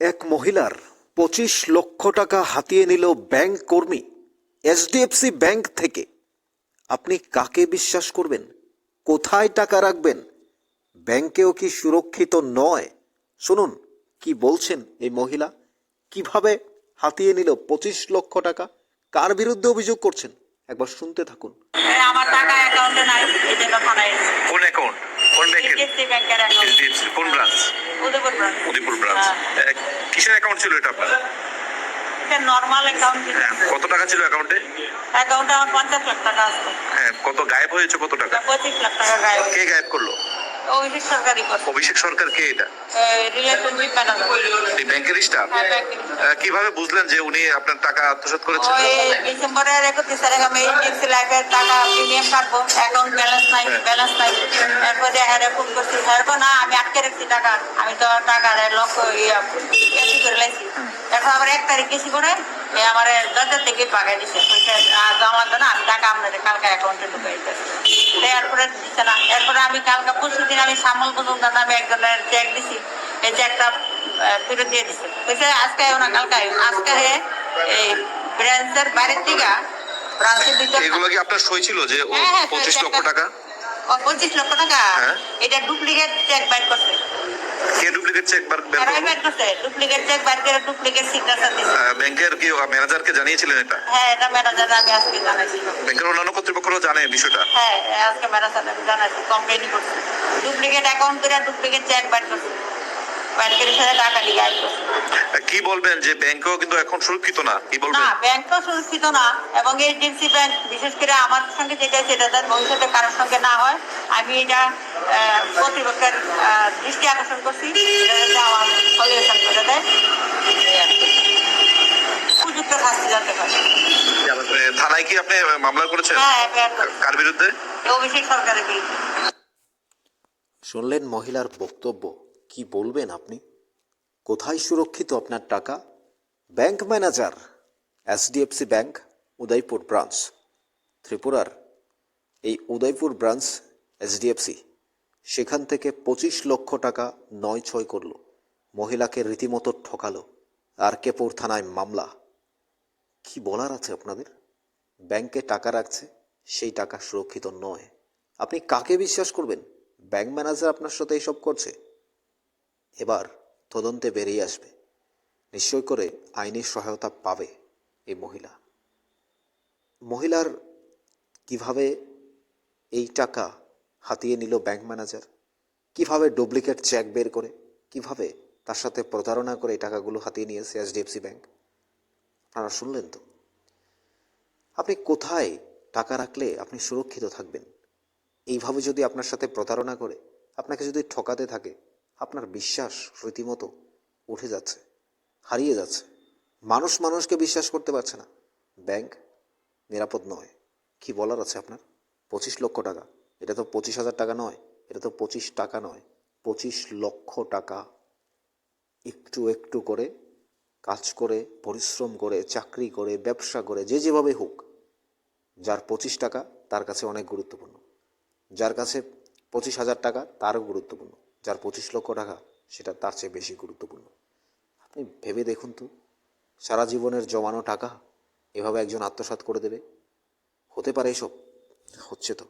এক মহিলার 25 লক্ষ টাকা হাতিয়ে নিল ব্যাংক কর্মী এইচডিএফসি ব্যাংক থেকে। আপনি কাকে বিশ্বাস করবেন? কোথায় টাকা রাখবেন? ব্যাংকেও কি সুরক্ষিত নয়? শুনুন কি বলছেন এই মহিলা, কিভাবে হাতিয়ে নিল 25 লক্ষ টাকা, কার বিরুদ্ধে অভিযোগ করছেন, একবার শুনতে থাকুন। আমার টাকা অ্যাকাউন্টে নাই, এই জন্য থানায় এসেছি। কোন অ্যাকাউন্ট? কোন ব্যাংকের? এইচডিএফসি ব্যাংকের অ্যাকাউন্ট। এইচডিএফসি কোন branch? Udaipur branch. Udaipur branch. কিসের অ্যাকাউন্ট ছিল এটা আপনার? এটা নরমাল অ্যাকাউন্ট। কত টাকা ছিল অ্যাকাউন্টে? অ্যাকাউন্টে আমার 50 লাখ টাকা আছে। হ্যাঁ, কত গায়েব হয়েছে? কত টাকা? 25 লাখ টাকা গায়েব। কে গায়েব করলো? অভিষেক সরকারি করছে। অভিষেক সরকার কে এটা? Relationship manager. এই ব্যাংকের স্টাফ? হ্যাঁ, ব্যাংকের। কিভাবে বুঝলেন যে উনি আপনার টাকা আত্মসাৎ করেছেন? ওই ডিসেম্বরের 31 তারিখে আমি এইচডিএফসি লাইফের টাকা প্রিমিয়াম কাটবো, অ্যাকাউন্ট ব্যালেন্স নাই। এরপরে হ্যাঁ ফোন করছি, হ্যাঁ না আমি আটকে রাখছি টাকা, আমি তো টাকা লক্ষ বেশি করে লাইছি। এখন আবার 1 তারিখ বেশি করে আমার দরজা থেকে পাকাই দিচ্ছে, জমা দেন আমি টাকা আপনাদের কালকে অ্যাকাউন্টে ঢুকাই দিচ্ছি। এরপরে দিচ্ছে না। এরপরে আমি কালকে পরশু দিন আমি সামল পর্যন্ত আমি একজনের চেক দিছি, এই চেকটা ফেরত দিয়ে দিচ্ছে। বলছে আজকে না কালকে আজকে এই ব্রাঞ্চের বাইরের থেকে ব্রাঞ্চের ভিতরে। এগুলো কি আপনার সই ছিল যে 25 লক্ষ টাকা? 25 লক্ষ টাকা এটা ডুপ্লিকেট চেক বাইর করছে। কে ডুপ্লিকেট চেক বের করছে? ডুপ্লিকেট চেক বাইর করে ডুপ্লিকেট সিগনেচার দিছে। ব্যাংকের কি ম্যানেজারকে জানিয়েছিলেন এটা? হ্যাঁ, এটা ম্যানেজার আমি আজকে জানাইছি। ব্যাংকের অন্যান্য কর্তৃপক্ষরা জানে বিষয়টা? হ্যাঁ, আজকে ম্যানেজার আমি জানাইছি, কমপ্লেইন করছি। ডুপ্লিকেট অ্যাকাউন্ট করে ডুপ্লিকেট চেক বাইর করছে, বাইর করে সাথে টাকা দিয়ে গায়েব করছে। কি বলবেন যে ব্যাংকও কিন্তু এখন সুরক্ষিত না? কি বলবেন? না, ব্যাংকও সুরক্ষিত না, এবং এইচডিএফসি ব্যাংক বিশেষ করে আমার সঙ্গে যেটা সেটা তার ভবিষ্যতে কারোর সঙ্গে না হয় আমি এটা কর্তৃপক্ষের দৃষ্টি আকর্ষণ করছি, আমার সলিউশন করে দেয়, উপযুক্ত শাস্তি যাতে হয়। থানায় কি আপনি মামলা করেছেন? হ্যাঁ, কার বিরুদ্ধে? অভিষেক সরকারের বিরুদ্ধে। শুনলেন মহিলার বক্তব্য, কি বলবেন আপনি? কোথায় সুরক্ষিত আপনার টাকা? Bank manager, HDFC bank, Udaipur branch, ত্রিপুরার এই উদয়পুর ব্রাঞ্চ এইচডিএফসি, সেখান থেকে 25 লক্ষ টাকা 9-6 করল, মহিলাকে রীতিমতো ঠকালো, আর কেপুর থানায় মামলা। কি বলার আছে আপনাদের? ব্যাংকে টাকা রাখছে, সেই টাকা সুরক্ষিত নয়। আপনি কাকে বিশ্বাস করবেন? ব্যাংক ম্যানেজার আপনার সাথে এইসব করছে। এবার তদন্তে বেরিয়ে আসবে, নিশ্চয় করে আইনি সহায়তা পাবে এই মহিলার কিভাবে এই টাকা হাতিয়ে নিল ব্যাংক ম্যানেজার, কিভাবে ডুপ্লিকেট চেক বের করে, কিভাবে তার সাথে প্রতারণা করে এই টাকাগুলো হাতিয়ে নিয়েছে এইচডিএফসি ব্যাংক। আপনারা শুনলেন তো। আপনি কোথায় টাকা রাখলে আপনি সুরক্ষিত থাকবেন? এইভাবে যদি আপনার সাথে প্রতারণা করে, আপনাকে যদি ঠকাতে থাকে, আপনার বিশ্বাস রীতিমতো উঠে যাচ্ছে, হারিয়ে যাচ্ছে। মানুষ মানুষকে বিশ্বাস করতে পারছে না। ব্যাংক নিরাপদ নয়। কি বলার আছে আপনার? 25 লক্ষ টাকা, এটা তো 25,000 টাকা নয়, এটা তো 25 টাকা নয়, 25 লক্ষ টাকা। একটু একটু করে কাজ করে, পরিশ্রম করে, চাকরি করে, ব্যবসা করে, যে যেভাবে হোক, যার 25 টাকা তার কাছে অনেক গুরুত্বপূর্ণ, যার কাছে 25,000 টাকা তারও গুরুত্বপূর্ণ, যার 25 লক্ষ টাকা সেটা তার চেয়ে বেশি গুরুত্বপূর্ণ। আপনি ভেবে দেখুন তো, সারা জীবনের জমানো টাকা এভাবে একজন আত্মসাৎ করে দেবে? হতে পারে এসব? হচ্ছে তো।